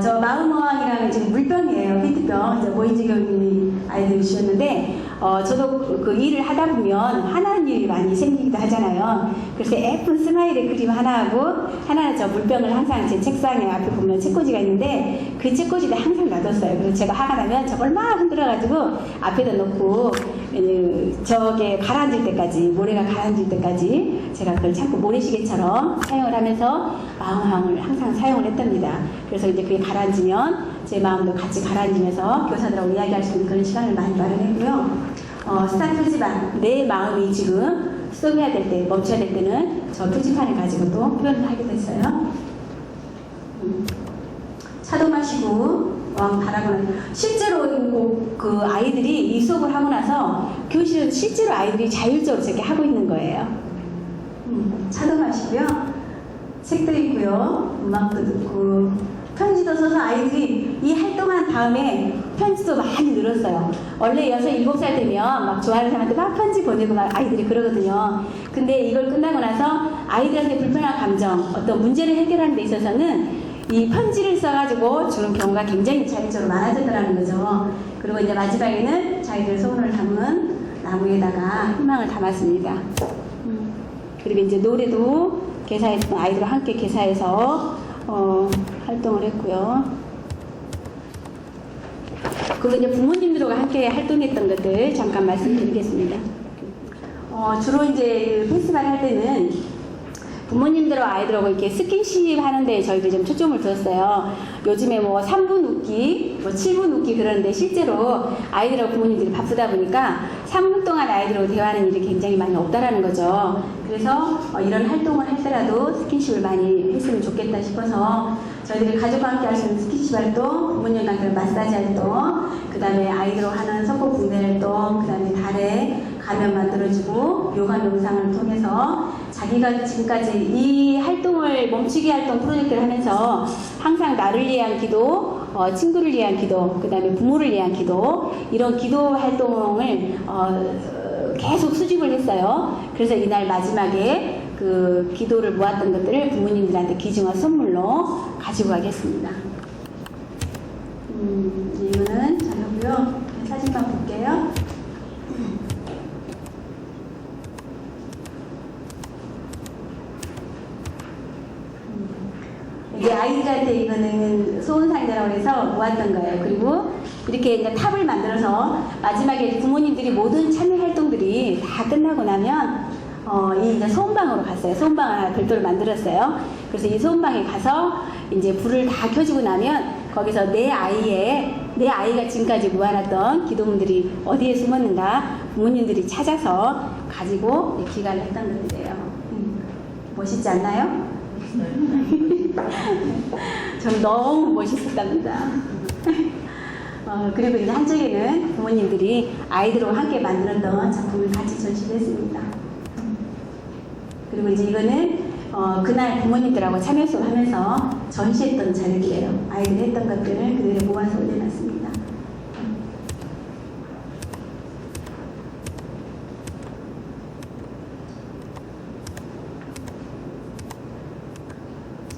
저 마음어항이라는 지금 물병이에요. 페트병. 이제 모인지 교육이 아이들이 주셨는데, 저도 그 일을 하다 보면 화나는 일이 많이 생기기도 하잖아요. 그래서 예쁜 스마일의 그림 하나하고, 하나는 저 물병을 항상 제 책상에 앞에 보면 책꽂이가 있는데, 그 책꽂이를 항상 놔뒀어요. 그래서 제가 화가 나면 저걸 막 흔들어가지고 앞에다 놓고, 저게 가라앉을 때까지, 모래가 가라앉을 때까지 제가 그걸 참고 모래시계처럼 사용을 하면서 마음어항을 항상 사용을 했답니다. 그래서 이제 그게 가라앉으면 제 마음도 같이 가라앉으면서 교사들하고 이야기할 수 있는 그런 시간을 많이 마련했고요. 스타트 표지판, 내 마음이 지금 스톱해야 될 때, 멈춰야 될 때는 저 표지판을 가지고 또 표현을 하게 됐어요. 차도 마시고 바라보는 실제로 그 아이들이 이 수업을 하고 나서 교실은 실제로 아이들이 자율적으로 저렇게 하고 있는 거예요. 차도 마시고요. 책도 읽고요. 음악도 듣고 편지도 써서 아이들이 이 활동한 다음에 편지도 많이 늘었어요. 원래 6, 7살 되면 막 좋아하는 사람한테 막 편지 보내고 막 아이들이 그러거든요. 근데 이걸 끝나고 나서 아이들한테 불편한 감정, 어떤 문제를 해결하는 데 있어서는 이 편지를 써가지고 주는 경우가 굉장히 자연적으로 많아졌더라는 거죠. 그리고 이제 마지막에는 자기들 소원을 담은 나무에다가 희망을 담았습니다. 그리고 이제 노래도 개사에서 아이들과 함께 개사해서 활동을 했고요. 그리고 이제 부모님들과 함께 활동했던 것들 잠깐 말씀드리겠습니다. 주로 이제 페스티벌 할 때는 부모님들과 아이들하고 이렇게 스킨십 하는데 저희들이 좀 초점을 두었어요. 요즘에 뭐 3분 웃기, 뭐 7분 웃기 그러는데 실제로 아이들하고 부모님들이 바쁘다 보니까 3분 동안 아이들하고 대화하는 일이 굉장히 많이 없다라는 거죠. 그래서 이런 활동을 할 때라도 스킨십을 많이 했으면 좋겠다 싶어서 저희들이 가족과 함께 할 수 있는 스킨십 활동, 부모님과 함께 마사지 활동, 그 다음에 아이들하고 하는 석고 붕대 활동, 그 다음에 달에 가면 만들어주고 요가 명상을 통해서 자기가 지금까지 이 활동을 멈추기 활동 프로젝트를 하면서 항상 나를 위한 기도, 친구를 위한 기도, 그 다음에 부모를 위한 기도 이런 기도 활동을 계속 수집을 했어요. 그래서 이날 마지막에 그 기도를 모았던 것들을 부모님들한테 귀중한 선물로 가지고 가겠습니다. 이거는 잘하고요. 사진만 볼게요. 이제 아이들한테 이거는 소원상자라고 해서 모았던 거예요. 그리고 이렇게 이제 탑을 만들어서 마지막에 부모님들이 모든 참여 활동들이 다 끝나고 나면 이 이제 소음방으로 갔어요. 소음방을 하나 별도로 만들었어요. 그래서 이 소음방에 가서 이제 불을 다 켜지고 나면 거기서 내 아이가 지금까지 모아놨던 기도문들이 어디에 숨었는가 부모님들이 찾아서 가지고 기간을 했던 것들이에요. 멋있지 않나요? 저는 너무 멋있었답니다. 그리고 이제 한쪽에는 부모님들이 아이들과 함께 만들었던 작품을 같이 전시를 했습니다. 그리고 이제 이거는 그날 부모님들하고 참여 수업을 하면서 전시했던 자료들이에요. 아이들이 했던 것들을 그대로 모아서 올려놨습니다.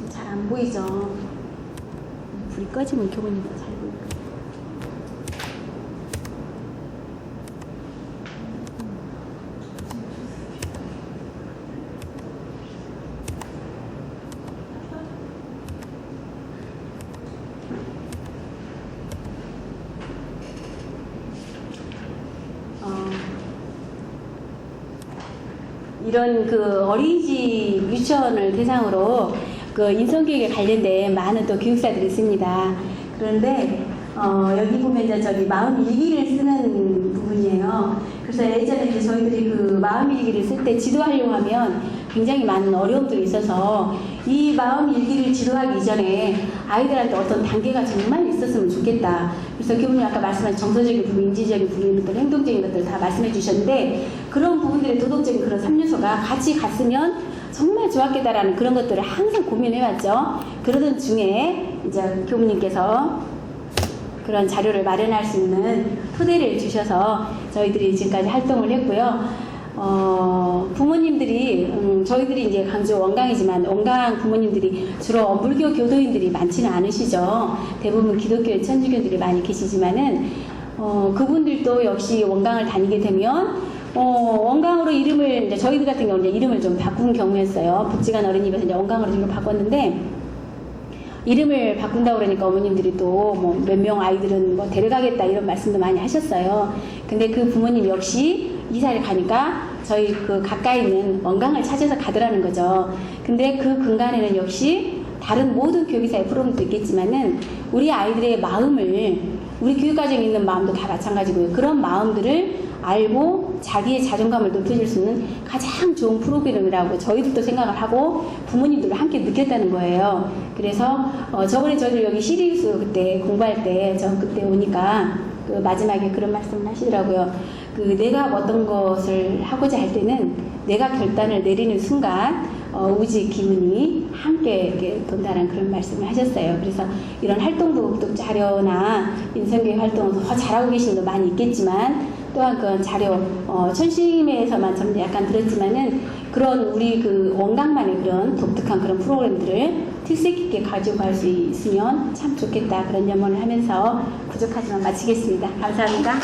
잘 안 보이죠? 불이 꺼지면 교본이 더 잘 보여요. 이런 그 어린이집 유치원을 대상으로 그 인성교육에 관련된 많은 또 교육사들이 있습니다. 그런데 여기 보면 이제 저기 마음 일기를 쓰는 부분이에요. 그래서 예전에 이제 저희들이 그 마음 일기를 쓸 때 지도하려고 하면 굉장히 많은 어려움들이 있어서 이 마음 일기를 지도하기 이전에 아이들한테 어떤 단계가 정말 있었으면 좋겠다. 그래서 교수님 아까 말씀하신 정서적인 부분, 인지적인 부분, 또 행동적인 것들 다 말씀해 주셨는데 그런 부분들의 도덕적인 그런 3요소가 같이 갔으면 정말 좋았겠다라는 그런 것들을 항상 고민해왔죠. 그러던 중에 이제 교무님께서 그런 자료를 마련할 수 있는 토대를 주셔서 저희들이 지금까지 활동을 했고요. 부모님들이 저희들이 이제 강주 원강이지만 원강 부모님들이 주로 불교 교도인들이 많지는 않으시죠. 대부분 기독교 천주교들이 많이 계시지만은 그분들도 역시 원강을 다니게 되면 원강으로 이름을 이제 저희들 같은 경우는 이제 이름을 좀 바꾼 경우였어요. 복지관 어린이집에서 이제 원강으로 이름을 바꿨는데 이름을 바꾼다고 그러니까 어머님들이 또 뭐 몇 명 아이들은 뭐 데려가겠다 이런 말씀도 많이 하셨어요. 근데 그 부모님 역시 이사를 가니까 저희 그 가까이 있는 원강을 찾아서 가더라는 거죠. 근데 그 근간에는 역시 다른 모든 교육이사의 프로그램도 있겠지만은 우리 아이들의 마음을 우리 교육과정에 있는 마음도 다 마찬가지고요. 그런 마음들을 알고 자기의 자존감을 높여줄 수 있는 가장 좋은 프로그램이라고 저희들도 생각을 하고 부모님들도 함께 느꼈다는 거예요. 그래서 저번에 저희들 여기 시리우스 그때 공부할 때 저 그때 오니까 그 마지막에 그런 말씀을 하시더라고요. 그 내가 어떤 것을 하고자 할 때는 내가 결단을 내리는 순간 우지 기운이 함께 이렇게 돈다는 그런 말씀을 하셨어요. 그래서 이런 활동도 자료나 인성교육 활동을 더 잘하고 계신 분도 많이 있겠지만 또한 그 자료 천심에서만 좀 약간 들었지만은 그런 우리 그 원강만의 그런 독특한 그런 프로그램들을 특색 있게 가지고 갈 수 있으면 참 좋겠다 그런 염원을 하면서 부족하지만 마치겠습니다. 감사합니다.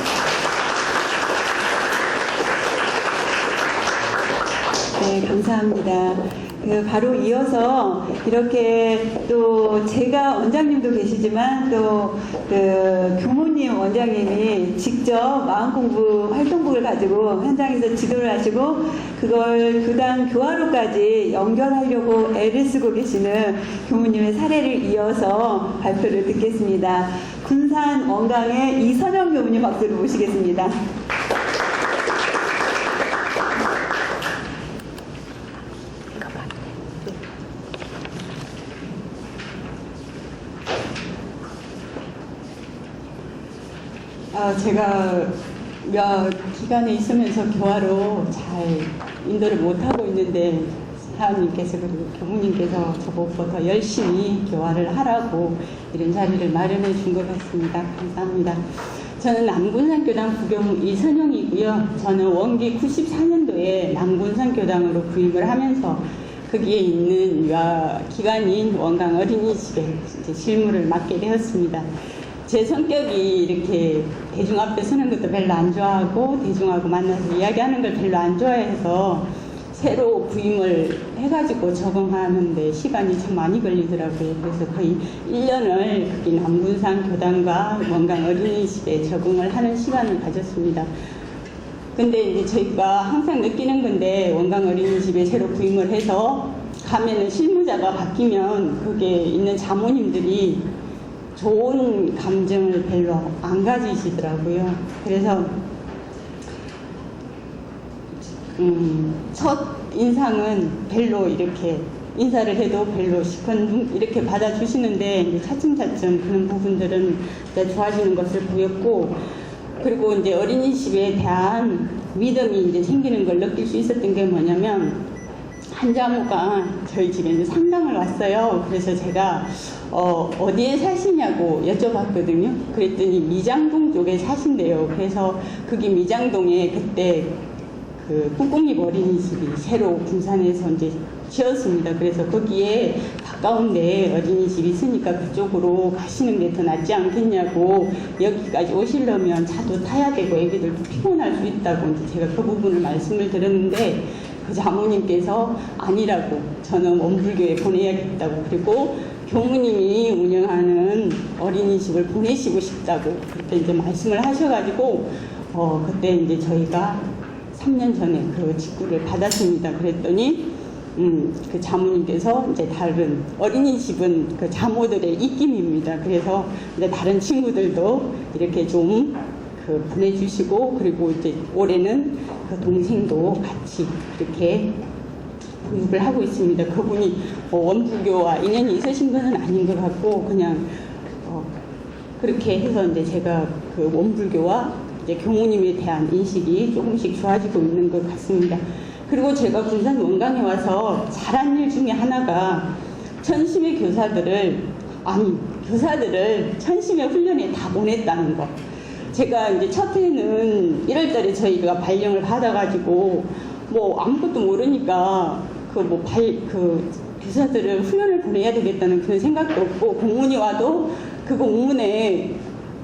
네, 감사합니다. 바로 이어서 이렇게 또 제가 원장님도 계시지만 또 그 교무님 원장님이 직접 마음공부 활동복을 가지고 현장에서 지도를 하시고 그걸 교당 교화로까지 연결하려고 애를 쓰고 계시는 교무님의 사례를 이어서 발표를 듣겠습니다. 군산 원강의 이선영 교무님 박수를 모시겠습니다. 제가 몇 기간에 있으면서 교화로 잘 인도를 못하고 있는데 사장님께서 그리고 교무님께서 저보고 더 열심히 교화를 하라고 이런 자리를 마련해 준 것 같습니다. 감사합니다. 저는 남군산 교당 부교무 이선영이고요. 저는 원기 94년도에 남군산 교당으로 부임을 하면서 거기에 있는 기관인 원강 어린이집에 이제 실무를 맡게 되었습니다. 제 성격이 이렇게 대중 앞에 서는 것도 별로 안 좋아하고 대중하고 만나서 이야기하는 걸 별로 안 좋아해서 새로 부임을 해가지고 적응하는데 시간이 참 많이 걸리더라고요. 그래서 거의 1년을 거기 남군산 교당과 원강 어린이집에 적응을 하는 시간을 가졌습니다. 근데 이제 저희가 항상 느끼는 건데 원강 어린이집에 새로 부임을 해서 가면은 실무자가 바뀌면 거기에 있는 자모님들이 좋은 감정을 별로 안 가지시더라고요. 그래서 첫 인상은 별로 이렇게 인사를 해도 별로 시큰둥 이렇게 받아주시는데 차츰차츰 그런 부분들은 좋아지는 것을 보였고, 그리고 이제 어린이집에 대한 믿음이 이제 생기는 걸 느낄 수 있었던 게 뭐냐면, 한 자모가 저희 집에 이제 상담을 왔어요. 그래서 제가 어디에 사시냐고 여쭤봤거든요. 그랬더니 미장동 쪽에 사신대요. 그래서 거기 미장동에 그때 그 꾹꾹이 어린이집이 새로 군산에서 이제 지었습니다. 그래서 거기에 가까운데 어린이집이 있으니까 그쪽으로 가시는 게 더 낫지 않겠냐고, 여기까지 오시려면 차도 타야 되고 애기들도 피곤할 수 있다고 이제 제가 그 부분을 말씀을 드렸는데, 그 자모님께서 아니라고, 저는 원불교에 보내야겠다고, 그리고 교무님이 운영하는 어린이집을 보내시고 싶다고 그렇게 이제 말씀을 하셔가지고 그때 이제 저희가 3년 전에 그 직구를 받았습니다. 그랬더니 그 자모님께서 이제 다른 어린이집은 그 자모들의 입김입니다. 그래서 이제 다른 친구들도 이렇게 좀 그 보내주시고, 그리고 이제 올해는 그 동생도 같이 이렇게 교육을 하고 있습니다. 그분이 원불교와 인연이 있으신 분은 아닌 것 같고, 그냥 그렇게 해서 이제 제가 그 원불교와 이제 교무님에 대한 인식이 조금씩 좋아지고 있는 것 같습니다. 그리고 제가 군산 원강에 와서 잘한 일 중에 하나가 천심의 교사들을 천심의 훈련에 다 보냈다는 거. 제가 이제 첫 해는 1월달에 저희가 발령을 받아가지고 뭐 아무것도 모르니까 그 교사들을 훈련을 보내야 되겠다는 그런 생각도 없고, 공문이 와도 그 공문에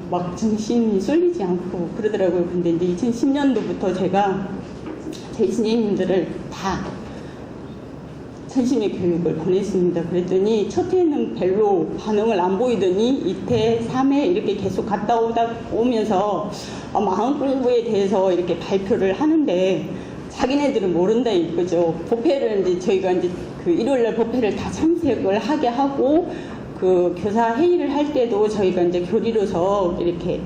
막 정신이 쏠리지 않고 그러더라고요. 근데 이제 2010년도부터 제가 제 선생님들을 다 천심의 교육을 보냈습니다. 그랬더니 첫 해는 별로 반응을 안 보이더니 2회, 3회 이렇게 계속 갔다 오면서 마음 공부에 대해서 이렇게 발표를 하는데 자기네들은 모른다 이거죠. 법회를 이제 저희가 이제 그 일요일날 법회를 다 참석을 하게 하고, 그 교사 회의를 할 때도 저희가 이제 교리로서 이렇게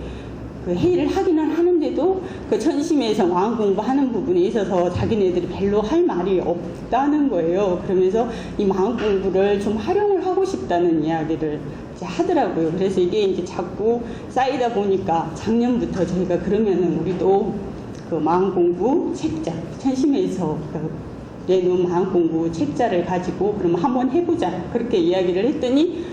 그 회의를 하기는 하는데도 그 천심에서 마음 공부하는 부분에 있어서 자기네들이 별로 할 말이 없다는 거예요. 그러면서 이 마음 공부를 좀 활용을 하고 싶다는 이야기를 이제 하더라고요. 그래서 이게 이제 자꾸 쌓이다 보니까 작년부터 저희가 그러면은 우리도 그 마음 공부 책자, 천심에서 내놓은 마음 공부 책자를 가지고 그럼 한번 해보자. 그렇게 이야기를 했더니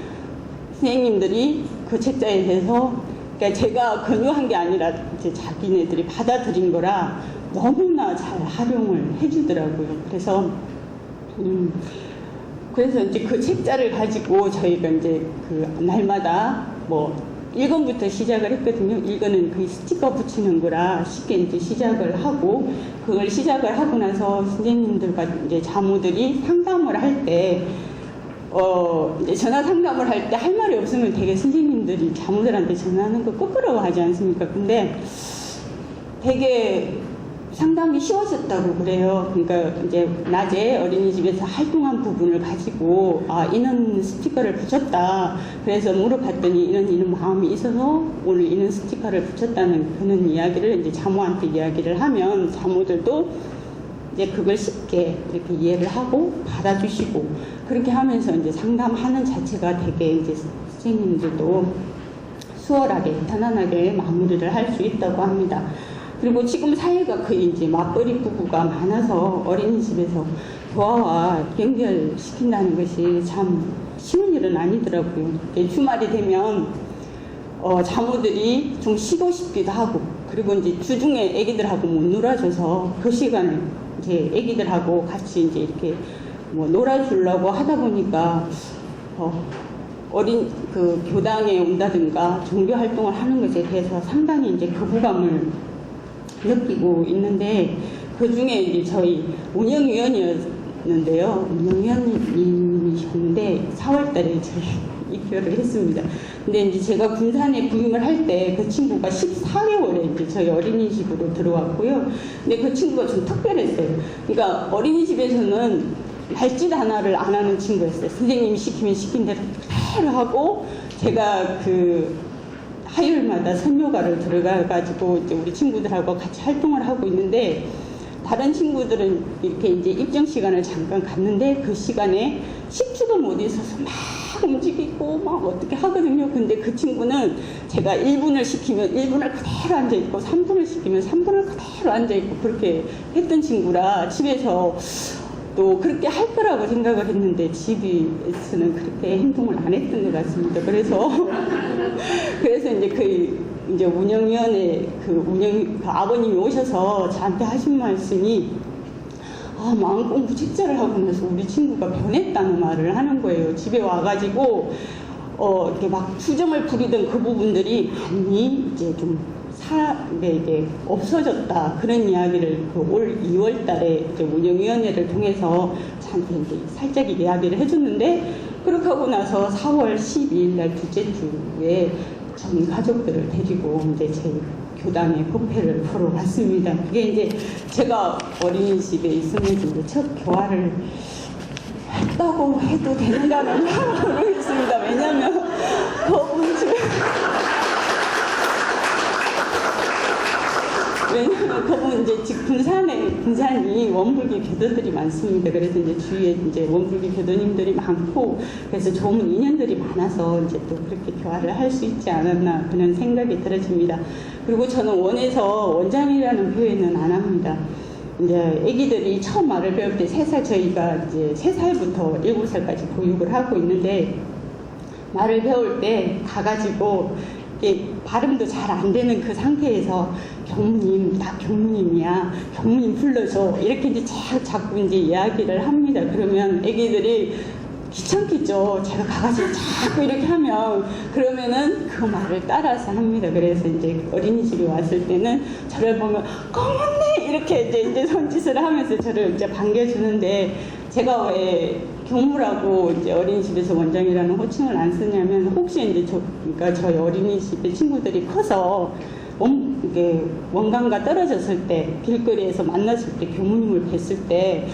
선생님들이 그 책자에 대해서, 그러니까 제가 권유한 게 아니라 이제 자기네들이 받아들인 거라 너무나 잘 활용을 해주더라고요. 그래서 이제 그 책자를 가지고 저희가 이제 그 날마다 뭐 1권부터 시작을 했거든요. 1권은 그 스티커 붙이는 거라 쉽게 이제 시작을 하고, 그걸 시작을 하고 나서 선생님들과 이제 자모들이 상담을 할 때 이제 전화 상담을 할 때 할 말이 없으면 되게 선생님들이 자모들한테 전화하는 거 끄끄러워하지 않습니까? 근데 되게 상담이 쉬워졌다고 그래요. 그러니까 이제 낮에 어린이집에서 활동한 부분을 가지고 이런 스티커를 붙였다. 그래서 물어봤더니 이런 마음이 있어서 오늘 이런 스티커를 붙였다는 그런 이야기를 이제 자모한테 이야기를 하면 자모들도 이제 그걸 쉽게 이렇게 이해를 하고 받아주시고, 그렇게 하면서 이제 상담하는 자체가 되게 이제 선생님들도 수월하게 편안하게 마무리를 할 수 있다고 합니다. 그리고 지금 사회가 거의 이제 맞벌이 부부가 많아서 어린이집에서 교화와 연결시킨다는 것이 참 쉬운 일은 아니더라고요. 주말이 되면 자모들이 좀 쉬고 싶기도 하고, 그리고 이제 주중에 애기들하고 못 놀아줘서 그 시간에 이제 애기들하고 같이 이제 이렇게 뭐 놀아주려고 하다 보니까 그 교당에 온다든가 종교 활동을 하는 것에 대해서 상당히 이제 거부감을 느끼고 있는데, 그 중에 이제 저희 운영위원이었는데요. 운영위원님이셨는데 4월달에 저희 입교를 했습니다. 근데 이제 제가 군산에 부임을 할 때 그 친구가 14개월에 이제 저희 어린이집으로 들어왔고요. 근데 그 친구가 좀 특별했어요. 그러니까 어린이집에서는 말짓 하나를 안 하는 친구였어요. 선생님이 시키면 시킨 대로 그대로 하고, 제가 그 화요일마다 선요가를 들어가가지고 이제 우리 친구들하고 같이 활동을 하고 있는데, 다른 친구들은 이렇게 이제 입정 시간을 잠깐 갔는데 그 시간에 10초도 못 있어서 막 움직이고 막 어떻게 하거든요. 근데 그 친구는 제가 1분을 시키면 1분을 그대로 앉아있고 3분을 시키면 3분을 그대로 앉아있고 그렇게 했던 친구라 집에서 또 그렇게 할 거라고 생각을 했는데 집에서는 그렇게 행동을 안 했던 것 같습니다. 그래서 이제 운영위원회 그 아버님이 오셔서 저한테 하신 말씀이 마음 공부 책자를 하고 나서 우리 친구가 변했다는 말을 하는 거예요. 집에 와가지고 이렇게 막 투정을 부리던 그 부분들이 많이 이제 좀 이게 없어졌다, 그런 이야기를 그 올 2월달에 이제 운영위원회를 통해서 저한테 이제 살짝 이야기를 해줬는데, 그렇게 하고 나서 4월 12일 날 둘째 주에 전 가족들을 데리고 이제 제 교당의 부패를 보러 갔습니다. 그게 이제 제가 어린이집에 있으면서 이제 첫 교화를 했다고 해도 되는가는 모르겠습니다. 왜냐면 그분 지금 왜냐면 그분 이제 즉 군산이 원불교 교도들이 많습니다. 그래서 이제 주위에 이제 원불교 교도님들이 많고 그래서 좋은 인연들이 많아서 이제 또 그렇게 교화를 할 수 있지 않았나 그런 생각이 들어집니다. 그리고 저는 원에서 원장이라는 표현은 안 합니다. 이제 아기들이 처음 말을 배울 때 3살 저희가 이제 3살부터 7살까지 교육을 하고 있는데 말을 배울 때 가가지고 이게 발음도 잘 안 되는 그 상태에서 경무님, 나 경무님이야. 경무님 불러줘. 이렇게 이제 자꾸 이제 이야기를 합니다. 그러면 아기들이 귀찮겠죠. 제가 가가지고 자꾸 이렇게 하면 그러면은 그 말을 따라서 합니다. 그래서 이제 어린이집에 왔을 때는 저를 보면 고맙네 이렇게 이제 손짓을 하면서 저를 이제 반겨주는데 제가 왜 교무라고 이제 어린이집에서 원장이라는 호칭을 안 쓰냐면 혹시 이제 그러니까 저희 어린이집의 친구들이 커서 이게 원강과 떨어졌을 때 길거리에서 만났을 때 교무님을 뵀을 때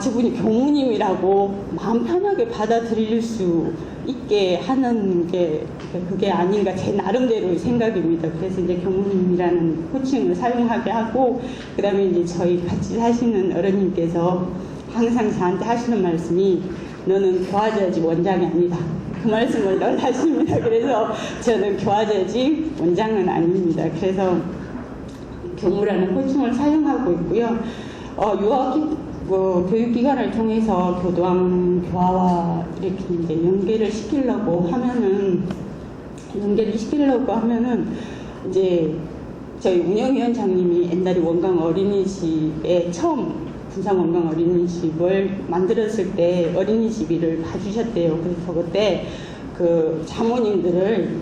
저분이 교무님이라고 마음 편하게 받아들일 수 있게 하는 게 그게 아닌가 제 나름대로의 생각입니다. 그래서 이제 교무님이라는 호칭을 사용하게 하고 그다음에 이제 저희 같이 사시는 어른님께서 항상 저한테 하시는 말씀이 너는 교화자지 원장이 아니다. 그 말씀을 늘 하십니다. 그래서 저는 교화자지 원장은 아닙니다. 그래서 교무라는 호칭을 사용하고 있고요. 교육기관을 통해서 교도관 교화와 이렇게 이제 연계를 시키려고 하면은 이제 저희 운영위원장님이 옛날에 원강 어린이집에 처음 군산 원강 어린이집을 만들었을 때 어린이집을 봐주셨대요. 그래서 그때 그 자모님들을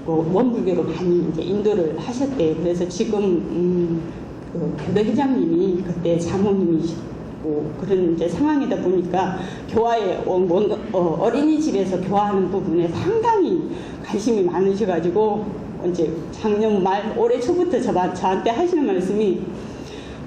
원불교로 많이 이제 인도를 하셨대요. 그래서 지금 그 교도회장님이 그때 자모님이시고 그런 이제 상황이다 보니까 교화에 어린이집에서 교화하는 부분에 상당히 관심이 많으셔가지고 이제 작년 말 올해 초부터 저한테 하시는 말씀이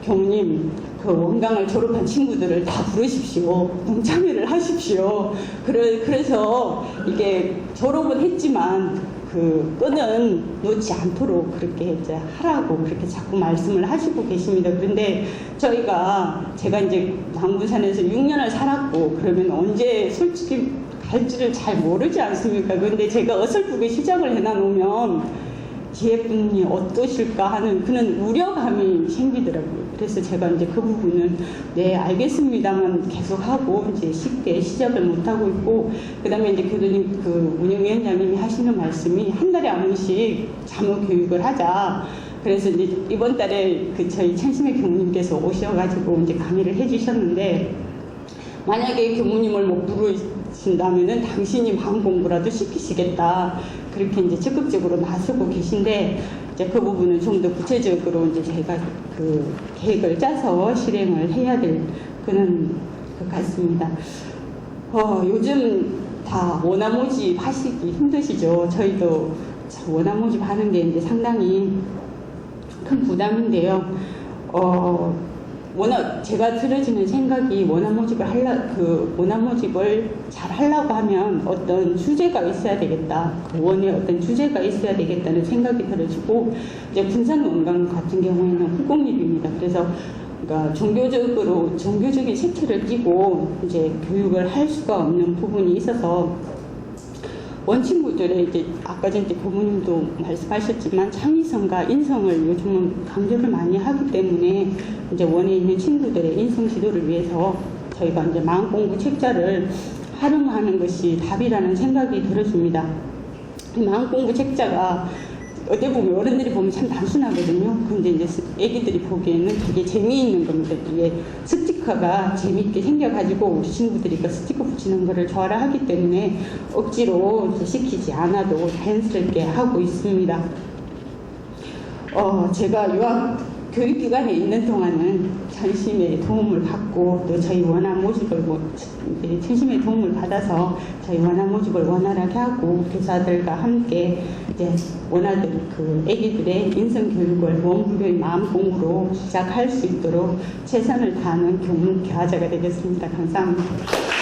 교무님 그 원강을 졸업한 친구들을 다 부르십시오. 동참회를 하십시오. 그래서 이게 졸업은 했지만 그 끈은 놓지 않도록 그렇게 이제 하라고 그렇게 자꾸 말씀을 하시고 계십니다. 그런데 제가 이제 남부산에서 6년을 살았고 그러면 언제 솔직히 갈지를 잘 모르지 않습니까? 그런데 제가 어설프게 시작을 해놔놓으면 뒤에 분이 어떠실까 하는 그런 우려감이 생기더라고요. 그래서 제가 이제 그 부분은 네 알겠습니다만 계속하고 이제 쉽게 시작을 못하고 있고 그다음에 이제 교도님 그 운영위원장님이 하시는 말씀이 한 달에 한 번씩 자모 교육을 하자. 그래서 이제 이번 달에 그 저희 천심의 교무님께서 오셔가지고 이제 강의를 해주셨는데 만약에 교무님을 못 부르신다면은 당신이 마음 공부라도 시키시겠다. 그렇게 이제 적극적으로 나서고 계신데 이제 그 부분은 좀 더 구체적으로 이제 제가 그 계획을 짜서 실행을 해야 될 그런 것 같습니다. 요즘 다 원화 모집 하시기 힘드시죠? 저희도 원화 모집 하는 게 이제 상당히 큰 부담인데요. 제가 들어지는 생각이 원화 모집을 잘 하려고 하면 어떤 주제가 있어야 되겠다. 그 원에 어떤 주제가 있어야 되겠다는 생각이 들어지고, 이제 군산 원강 같은 경우에는 후공립입니다. 그래서 그러니까 종교적인 색채를 띠고 이제 교육을 할 수가 없는 부분이 있어서 원친구들의 이제 아까 전에 교무님도 말씀하셨지만 창의성과 인성을 요즘은 강조를 많이 하기 때문에 이제 원에 있는 친구들의 인성 지도를 위해서 저희가 이제 마음공부 책자를 활용하는 것이 답이라는 생각이 들어집니다. 이 마음공부 책자가 어디 보면 어른들이 보면 참 단순하거든요. 근데 이제 애기들이 보기에는 되게 재미있는 겁니다. 이게 스티커가 재미있게 생겨가지고 우리 친구들이 그 스티커 붙이는 거를 좋아라 하기 때문에 억지로 시키지 않아도 자연스럽게 하고 있습니다. 제가 교육기관에 있는 동안은 전심의 도움을 받고 또 저희 원활 모집을 전심의 도움을 받아서 저희 원활 모집을 원활하게 하고 교사들과 함께 이제 원활들 그 아기들의 인성 교육을 원불교의 마음 공부로 시작할 수 있도록 최선을 다하는 교문 교화자가 되겠습니다. 감사합니다.